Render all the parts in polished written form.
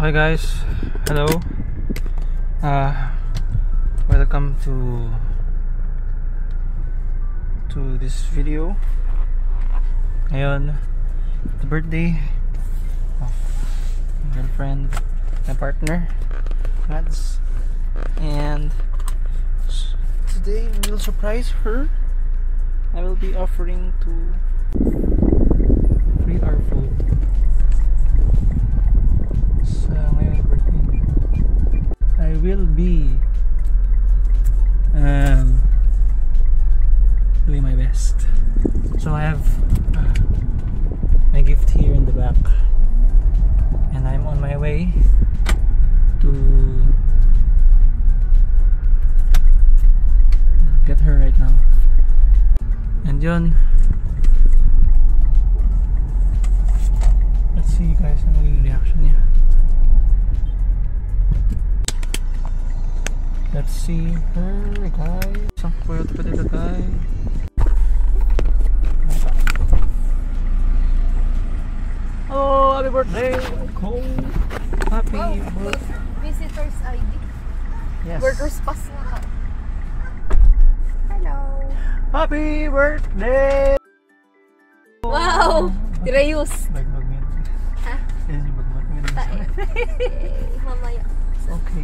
Hi guys, hello. Welcome to this video. Ngayon, the birthday of my girlfriend, my partner, Mads, and today we will surprise her. I will be offering to treat our food. Sa ngayong birthday, I will be doing my best. So I have my gift here in the back, and I'm on my way to get her right now. And yun, let's see guys ang magiging reaction niya. Let's see her guys. Saan ko ito pwede lagay? Oh, happy birthday! Cool. Happy birthday. Visitor's ID. Yes. Workers pass na. Hello. Happy birthday! Wow! Tirayus. Bagbag mo yun. Ha? Yan yung bagbag mo yun. Tae. Mamaya. Okay.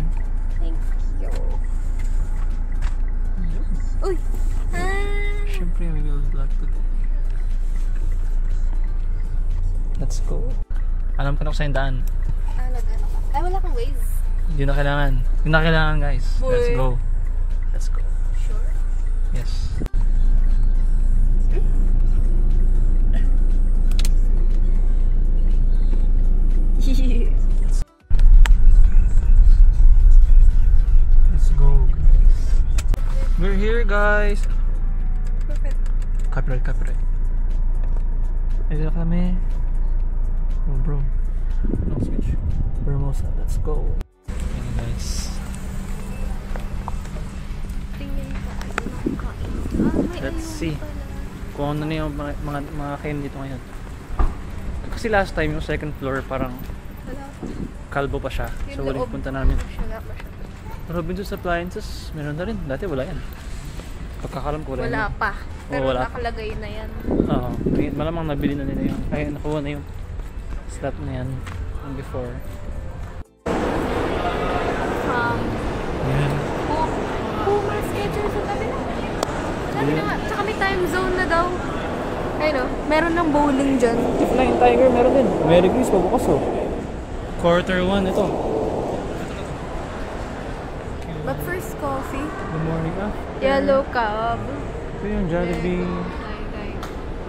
Thank you. Uy! Hi! Siyempre may will vlog today. Let's go. Alam ko na kung saan daan. Ano ka? Ay, wala kang Waze. Hindi na kailangan. Hindi na kailangan guys. Let's Boy. go. Let's go. Sure? Yes. Let's go guys. We're here guys. Perfect. Copyright. Ayun na kami. Oh bro. No switch. Hermosa. Let's go. Okay guys. Tingnan ka. Ayun ang kain. May Let's ayun see. pala. Kung ano na yung mga kain dito ngayon. Kasi last time yung second floor parang Wala pa. kalbo pa siya. So Yung ulit loob. punta namin. Wala pa siya. Robinson's Appliances, meron na rin. Dati wala yan. Pagkakalam ko wala Wala yan. pa. Pero wala pa. nakalagay na yan. Oo. Malamang nabili na nila yung, ay nakuha na yung slot na yan yung before. Yan. May schedule sa tabi na. Sabi na nga. Tsaka may time zone na daw. Ayun o. Meron ng bowling dyan. Flying Tiger meron din. Merry Grease pabukas oh. Quarter 1 ito. But first coffee. Good morning ah. Yellow cab. Ito yung Jollibee.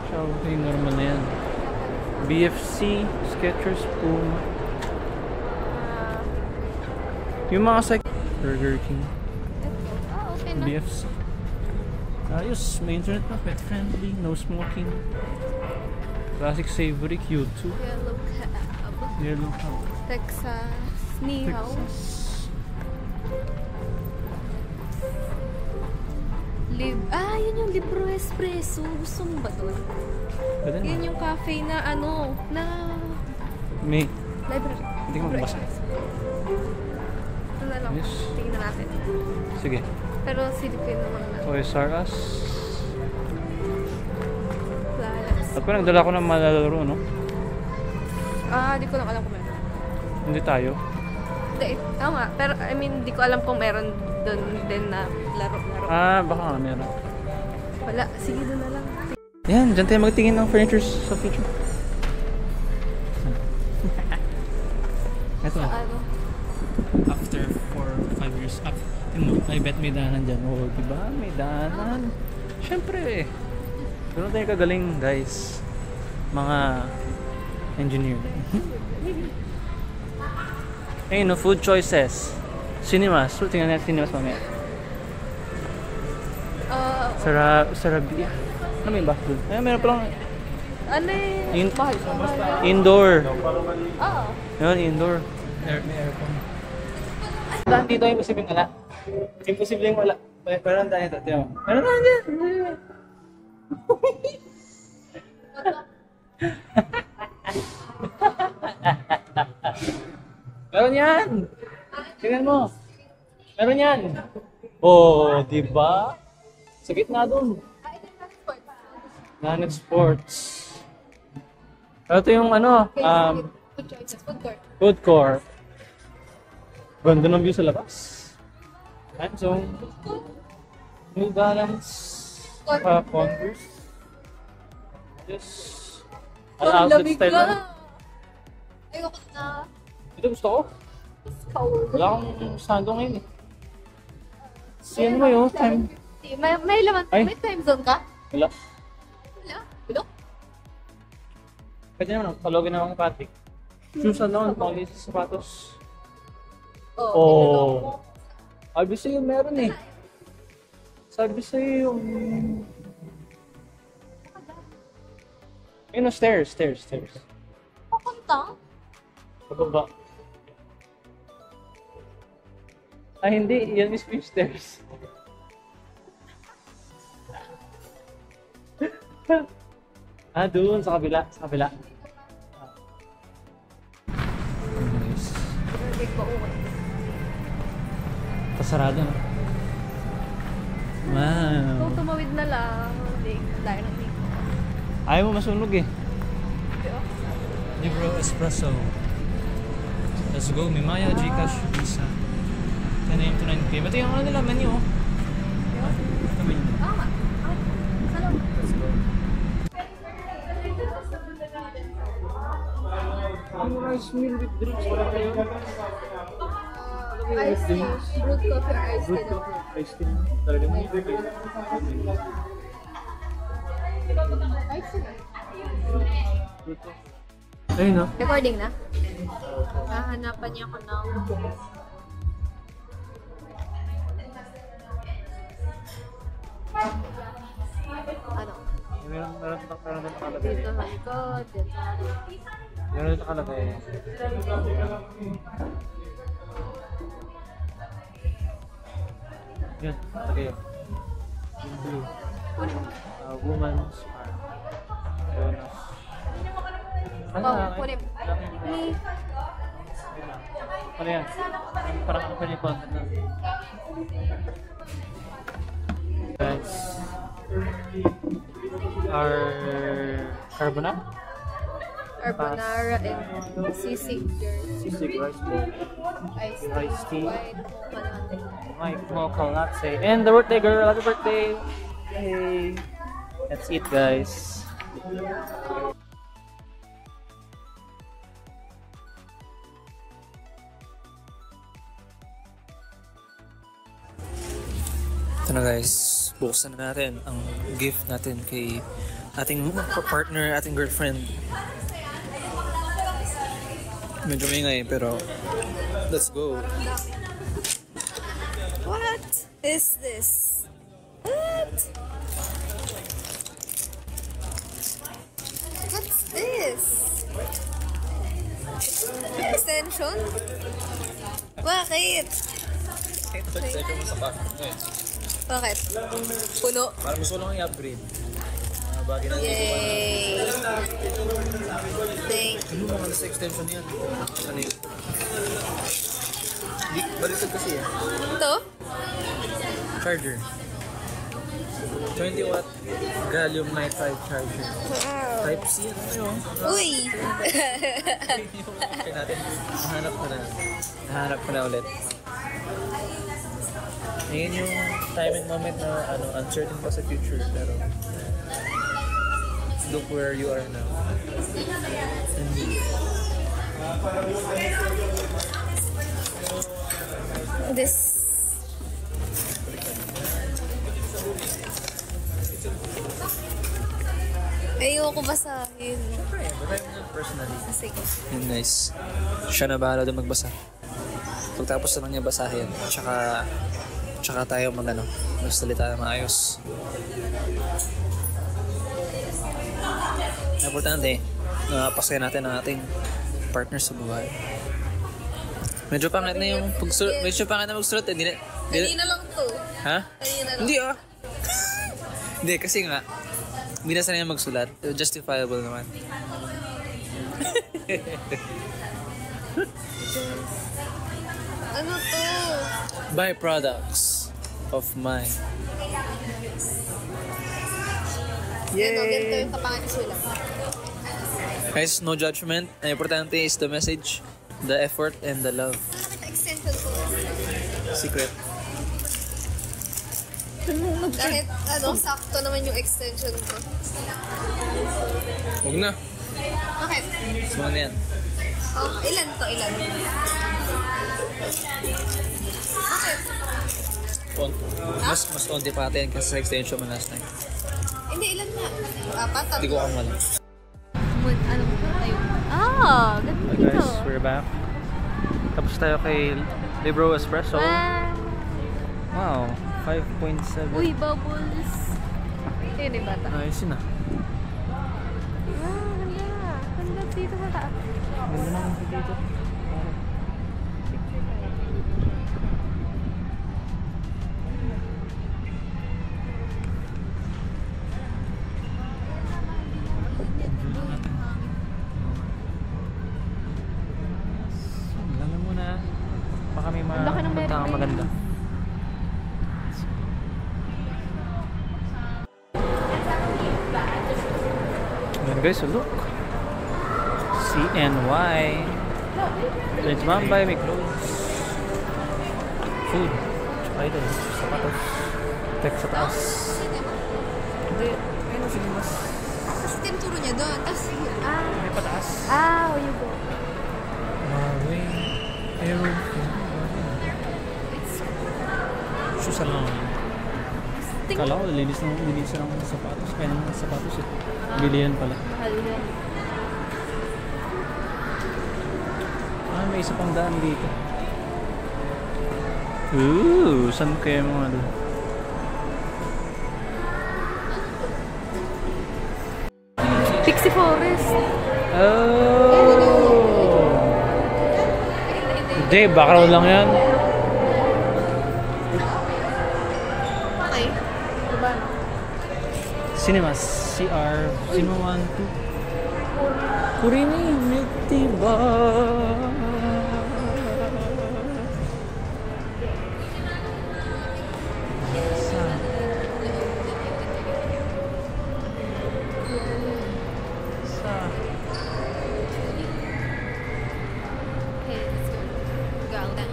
Chow. Ito yung normal na yan. BFC, Skechers, Puma. Yung mga Burger King. Okay na. BFC. Ayos, may internet pa, pet friendly, no smoking. Classic savory, cute too. Yellow cab. Yellow Cab. Texas. Nihaw. Texas. Yun yung Libro Espresso. Gusto mo ba doon? Pwede Yun naman. yung cafe na na May, library. hindi ko mabasa. Ito na lang. Yes. Tingnan natin. Sige. Pero silipin naman na. Toys R Us. Flowers. At parang dala ko ng malalaro, no? Di ko lang alam kung meron. Hindi tayo. Hindi, tama. Pero, I mean, di ko alam kung meron doon din na laro-laro. Baka nga meron. Wala. Sige, doon na lang. Yan, dyan tayo magtingin ng furniture sa future. Ito. Sa ano? After 4 or 5 years up, I bet may daanan dyan. Oh, diba? May daanan. Siyempre. Ganun tayo kagaling, guys. Mga engineer. Ayun, no, food choices. Cinemas. So, tingnan natin cinemas mamaya. Sarabia. Ano may back doon? Ayun, meron palang Ano eh? Mahal. indoor. Oo. Yun, indoor. May aircon. Dito yung imposibleng wala. Imposibleng wala. Meron tayo ito. Tiyo. Meron tayo dyan. Pero Meron yan! Tingnan mo. Meron yan. Oh, di ba? Sa gitna doon. Nanet Sports. Ito yung ano, Food choices, food court. food court. Ganda ng view sa labas. And so, New Balance, Converse. Yes. All outlet style na. Ayoko na. Ito gusto ko. Cold. Wala akong sando ngayon eh. Ano mo yun? Time. May laman. Ay. May time zone ka? Wala. Wala. Wala. Pwede naman, talogin naman kay Patrick. Shoes ano, pang sa sapatos. Oh. Sabi sa'yo meron eh. Sabi sa'yo yung... Yun o, stairs. Papunta? Pababa. Ah, hindi. Yan is yung stairs. Doon sa kabila. Nice. Big ba uwan? Pasarado na. Wow. Kung tumawid na lang. Hindi. Dahil ng dito. Ayaw mo masunog eh. Libro Espresso. Let's go. Mimaya, Gcash, Visa. 10 AM to 9 PM. Ito yung ano nila, menu oh. Ito menu. Tama. Salamat. Let's go. Ang rice meal with drinks. Wala kayo. Ice tea. Brewed coffee or ice tea. Ice tea. Talaga mo. Ice tea. Ayun no? Recording na? Hahanapan niya ako ng... Ano? Meron nakalagay. Dito sa likod. Dito. Meron nakalagay. Yan, nakalagay yun. Yung blue. Woman's Park. Bonus. Kunin. Ano yan? Parang ano pa niya content na. Guys. Our carbonara? Carbonara and sisig. Sisig rice bowl. Rice tea. White mocha latte. White mocha latte. And the birthday girl, happy birthday! Hey! That's it guys. Ito na guys, buksan na natin ang gift natin kay ating partner, ating girlfriend. Medyo maingay pero let's go. What is this? What? What's this? Extension? Bakit? Bakit? Puno? Para mas walang i-upgrade. Bagay na Yay! Thank you. ano naman sa extension yan? Ano yun? Di, baliktad kasi yan. Ito? Charger. 20 watt gallium nitride charger. Wow! Type C yan. Ano yun? Uy! Okay natin. Nahanap ko na ulit. Ngayon yung time and moment na uncertain pa sa future pero look where you are now. This... Ayoko basahin. Basahin mo yun personally. Sige. Yun guys. Siya na bahala doon magbasa. Pagtapos na lang niya basahin, tsaka tayo magsalita na maayos. Importante, napasaya natin ang ating partner sa buhay. Medyo pangit na yung pagsulat. Medyo pangit na magsulat. Hindi na lang to. Ha? Kanina lang. Hindi Hindi, kasi nga, hindi na sanay magsulat. Justifiable naman. Ano to? Byproducts of my... Ano, ganito yung tapangan isulat. Guys, no judgment. Ang importante is the message, the effort, and the love. Extension ko. Secret. Kahit sakto naman yung extension ko. Huwag na. Bakit? Sumang na yan. Oh, ilan to? Ilan? Bakit? Mas onti pa natin kasi sa extension mo last time. Hindi, ilan na? Apat? Hindi ko kamala. Ano mo? Ayun. Ganda Hi dito. guys, we're back. Tapos tayo kay Libro Espresso. Wow, 5.7. Uy, bubbles. Ayun yung bata. Ayos yun ah. Ganda. Ganda dito sa taas. Ganda naman dito. Alam mo na, baka may Ang laki ng punta kang meron maganda. Ayan guys, so look. CNY. Let's Mambay, may clothes. Food. Tsaka ito, sapatos. Tek sa taas. Hindi, ayun na sige mas. Tapos tinuturo niya doon. Tapos, May pataas. where you go? Marway. Aero. Shoes lang. Kala ko, linis ng sapatos. Kaya ng sapatos eh. Bilihan pala. Mahal yan. May isa pang daan dito. Ooh, saan kaya mga doon? Pixie Forest. Oh! Hindi, background lang yan. Okay. Diba? Cinemas. CR. Cinema 1, 2. Kurini, milk tea bar. Okay, let's go. Go down.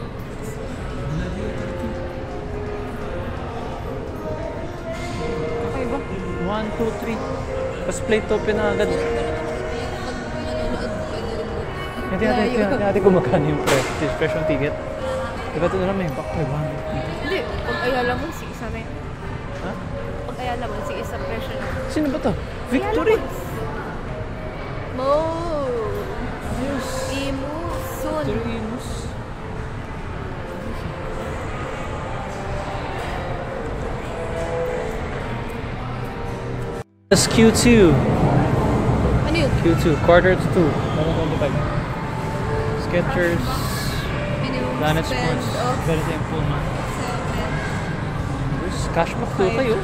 1, 2, 3. Tapos plate open na agad. Hindi natin kung magkano yung presyo ng ticket. Diba ito na lang may back 500. Hindi, pag ayala mo, sige isa na yun. Ha? Pag ayala mo, sige isa presyo na. Sino ba to? Victory! Mo! Ayos! Imu! Soon! Victory Imus. That's Q2. Ano yun? Q2, quarter to 2. 125. Skechers, Minimum Planet spend Sports, of Very Temple man. 7,000. Cashback to kayo.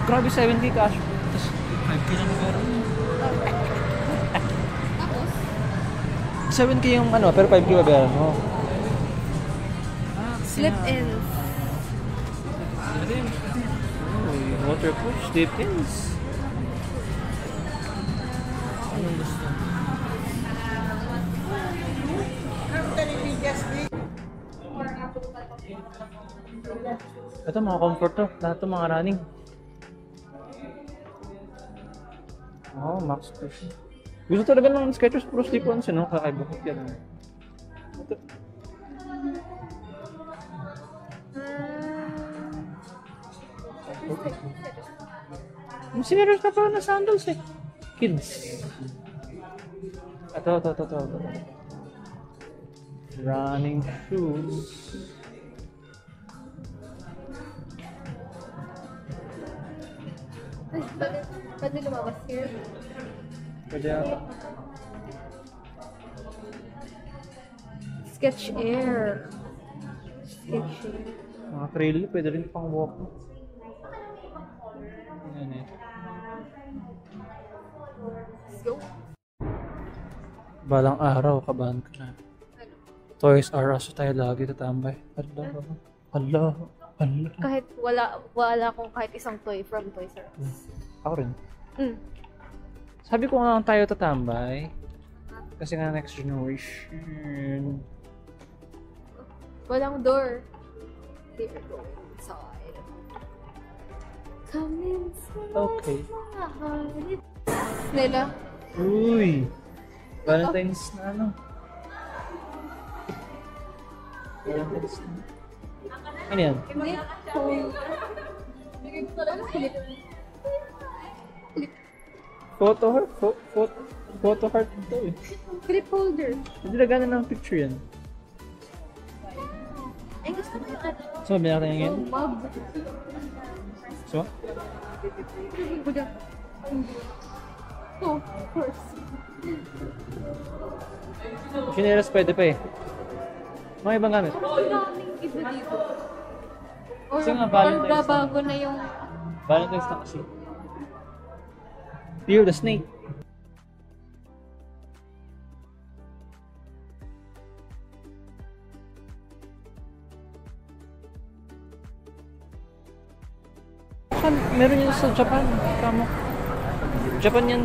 Grabe 70 cash. Tapos 5K lang meron. Tapos, 7K yung ano, pero 5K babayaran mo. slip-ins. Waterproof slip-ins. Anong gusto? Ito mga comfort to. Lahat to mga running. Oh, max push. Gusto talaga ng Skechers Pro slip-ons, no? Kakaiba yan. Ito. Serious ka pa na sandals eh. Kids. Ito. Running shoes. Ay, bakit lumabas here? Pwede yata. Sketch Air. Sketch Air. Mga trail, pwede rin pang walk. Ayan eh. Let's go. Balang araw, kabahan ka na. Ano? Toys R Us tayo lagi tatambay. Hala. Kahit wala akong kahit isang toy from Toys R Us. Ako rin. Mm. Sabi ko nga tayo tatambay. Kasi nga next generation. Walang door. Here we go inside. Come inside. Okay. My heart. Nila. Uy! Valentine's na ano? Valentine's na. Ano yan? Hindi. Ano kulit? Photo heart? Photo heart ito eh. Clip holder. Hindi na gana ng picture yan. Ay, gusto ko yung So, binakita niya ngayon? mug. So? Oh, of course. Chinelas pwede pa eh. Mga ibang gamit. Ang daming iba dito. Or, Kasi nga, Valentine's na. bago na yung... Valentine's na kasi. Fear the snake. Meron yun sa Japan. Kamo. Japan yan.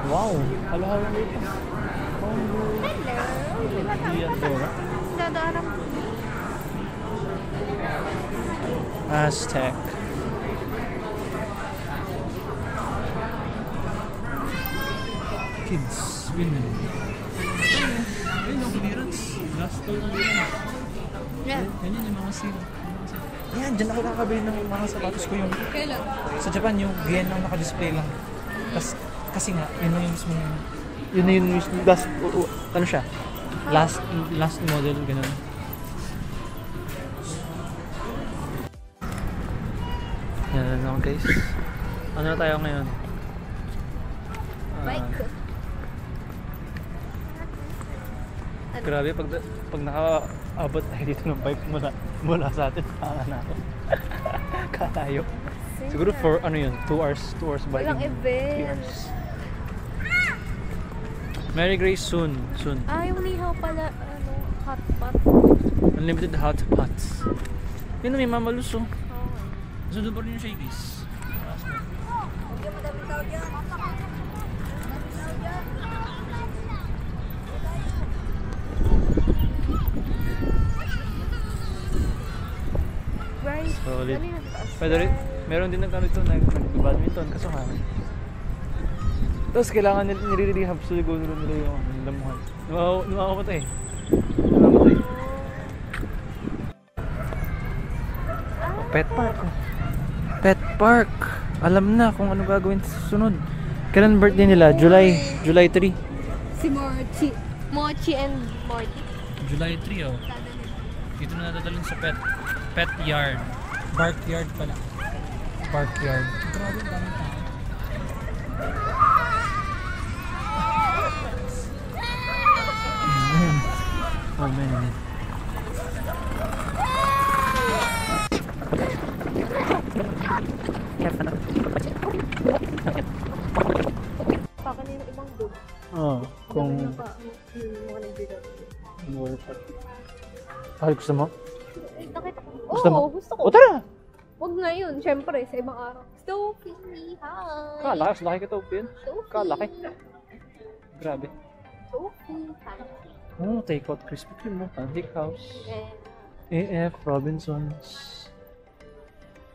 Wow. Halo-halo dito. Yan Dora. Dadarang. Aztec. Kids. Women. Ayun ang clearance. Last toy clearance. Yeah. Yan yung mga sale. Yan, dyan ako nakakabili ng mga sapatos ko yung... Kailan? Sa Japan, yung Gen lang naka-display lang. Kasi nga, yun na yung mismo... Yun na yung mismo... Ano siya? Last model, ganun. Yan lang guys. Ano na tayo ngayon? Bike. Grabe, pag naka-abot tayo dito ng bike mula sa atin, paangan na ako. Kalayo. Siguro for ano yun, 2 hours biking. Walang event. 3 hours. Mary Grace soon. Ah, yung lihaw pala, hot pot. Unlimited hot pots. Yun na may mamalus oh. So doon pa rin yung shakies. Right. Solid. Ano yung taas? Pwede rin, meron din nag-badminton kaso nga. Tapos kailangan nire-rehab sa siguro nila yung lamuhan. Numakamatay. Namamatay. Pet park. Pet park. Alam na kung ano gagawin sa susunod. Kailan birthday nila? July 3. Si Mochi and Morty. July 3 oh. Dito na nadadalhin sa pet yard. Bark yard pala. Bark yard. Grabe ang daming tao. Oh man. Pakanay ng ibang dog. Oh, kung Mga nagbigay. more pa. Ay, gusto mo? Nakita ko. Gusto mo? Oo, gusto ko. O tara! Huwag ngayon, syempre, sa ibang araw. Sophie, hi! Kalaki, laki ka to, Pin. Sophie. Kalaki. Grabe. Sophie, hi. Oh, take out Krispy Kreme mo. Pancake House. And AF, Robinsons.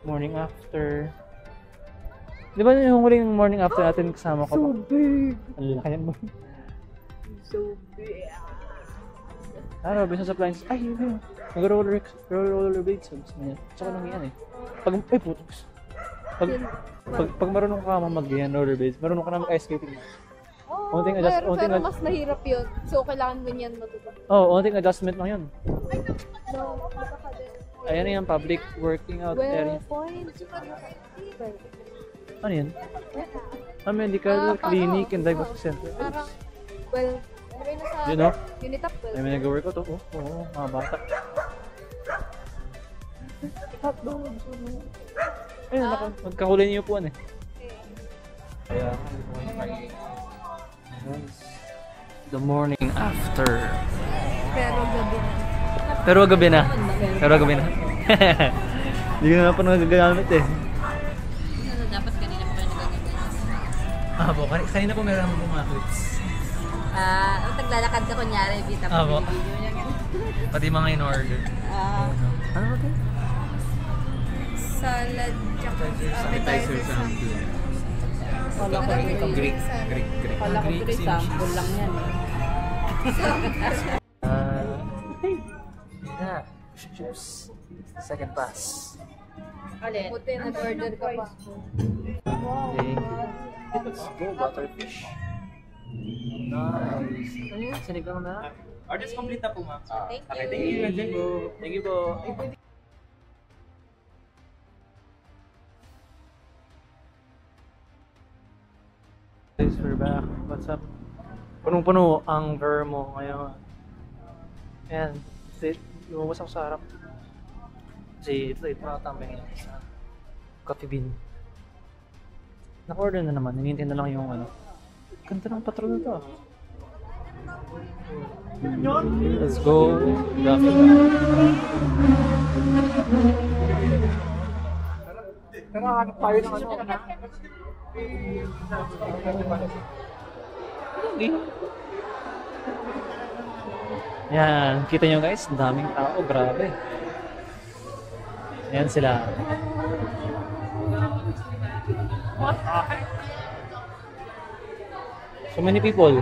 Morning After. Di ba yung huling morning after natin kasama ko? so big. Ang laki mo. So big. Robinsons Appliances. Ay, yun yun. Nag-rollerblades. Gusto niya. Tsaka nung yan eh. Ay, putos. Pag marunong ka mag-yan rollerblades, marunong ka na mag-ice skating. Oh, Onting pero mas mahirap yun. So, kailangan mo niyan matuto. Oh, onting adjustment lang yun. No, baka din. Ayan na yung public working out area. Point. Ano yan? Medical clinic and diagnostic center. Parang, well, okay na sa You know? Unitap, well. Ay, may nag-workout oh. Oo, mga bata. Ayun, magkakulay niyo yung upuan eh. Kaya, The morning after. Pero gabi na. Pero gabi na. Pero gabi na. Hindi ko na pa nagagamit eh. Dapat kanina pa kayo nagagamit. Po, kanina po meron akong mga clips. Naglalakad ka kunyari, bita pa Apo. video niya. Pati mga in-order. Ano ba ito? Salad, tsaka Appetizer sample. Wala ko rin itong Greek. Wala ko rin sample lang yan eh. Yeah. Chips. Second pass. Alin? Buti nag-order ka pa. Thank you. Let's go, butterfish. Nice. Ano yun? Sinigang na? Orders complete na po, ma'am. Thank Okay, you. thank you. Thank you po. Guys, we're back. What's up? Punong-puno ang Vermo ngayon. Ayan. Lumabas ako sa harap. Kasi ito nakatambay ngayon sa coffee bean. Naka-order na naman. Hinihintay na lang yung ano. Ganda ng patron na to. Let's go. Nakahanap tayo ng ano. Yan, kita nyo guys, ang daming tao, grabe. Yan sila. So many people.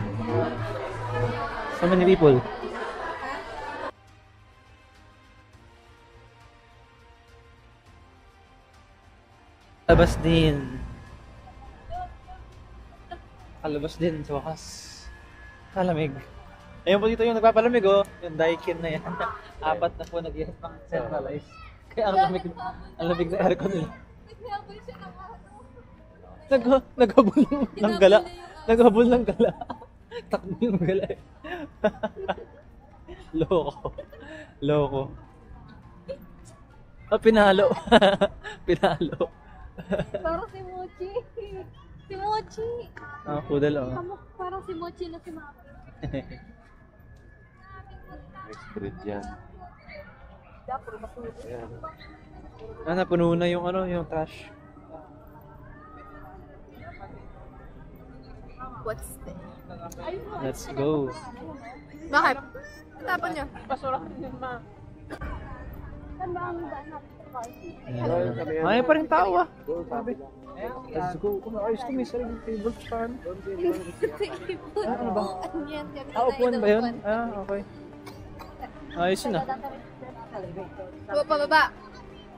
So many people. Labas din. Kalabas din sa wakas. Kalamig. Ayun po dito yung nagpapalamig oh. Yung Daikin na yan. Apat na po nag-ihat pang centralized. Kaya ang lamig na aircon nila. Naghabol ng gala. Naghabol ng gala. Takbo yung gala eh. Loko. Loko. Ah, pinalo. Pinalo. Parang si Mochi. Si Mochi. Ah, poodle oh. Parang si Mochi na si Mama. Express yan. Ah, napuno na yung ano, yung trash. What's this? Let's go. Bakit? Tapon niya. Ay, pa rin tao ah. Let's go. Kung ayos to, may sarili table stand. Ano ba? Upuan ba yun? Ah, okay. Ayos yun ah. Pababa.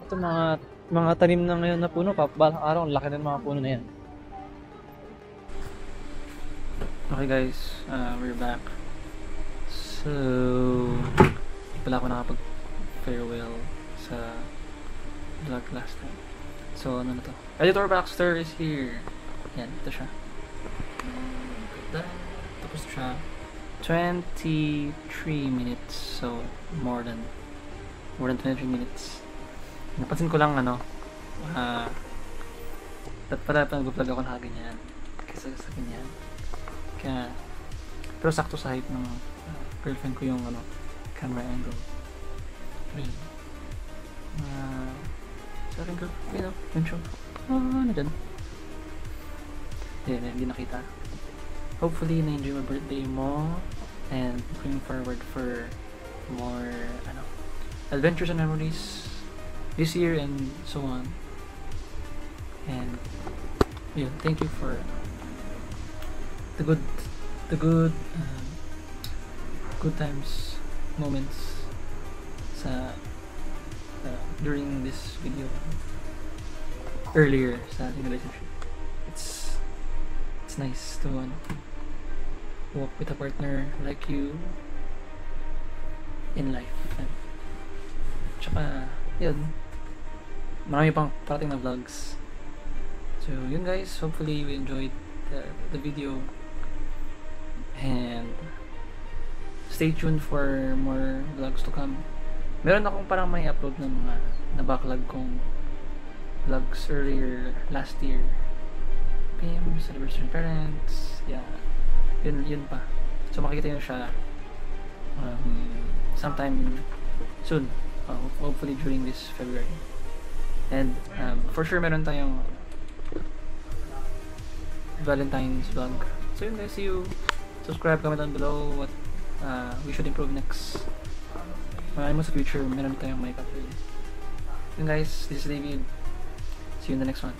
Ito mga tanim na ngayon na puno. Balang araw, ang laki ng mga puno na yan. Okay guys, we're back. So, hindi pala ako nakapag-farewell sa vlog last time. So, ano na to? Editor Baxter is here. Yan, ito siya. Tapos siya. 23 minutes. So, more than 23 minutes. Napansin ko lang ano, dapat pala nag-vlog ako na ganyan. Kasi sa ganyan. Kaya, pero sakto sa height ng girlfriend ko yung ano, camera angle. Ayun. Sa aking girlfriend, you know, yun siya. Ano dyan? Hindi nakita. Hopefully, na-enjoy mo birthday mo and looking forward for more adventures and memories this year and so on. And yeah, thank you for the good times, moments sa during this video earlier sa ating relationship. It's nice to walk with a partner like you in life. Tsaka yun, marami pang parating na vlogs. So yun guys, hopefully you enjoyed the video. And stay tuned for more vlogs to come. Meron akong parang may upload ng mga na-backlog kong vlogs earlier last year. PM, celebration parents, yeah. Yun pa. So makikita nyo siya sometime soon. Hopefully during this February. And for sure meron tayong Valentine's vlog. So yun guys, see you. Subscribe, comment down below what we should improve next. Mo sa future, meron tayong makeup. Yun guys, this is David. See you in the next one.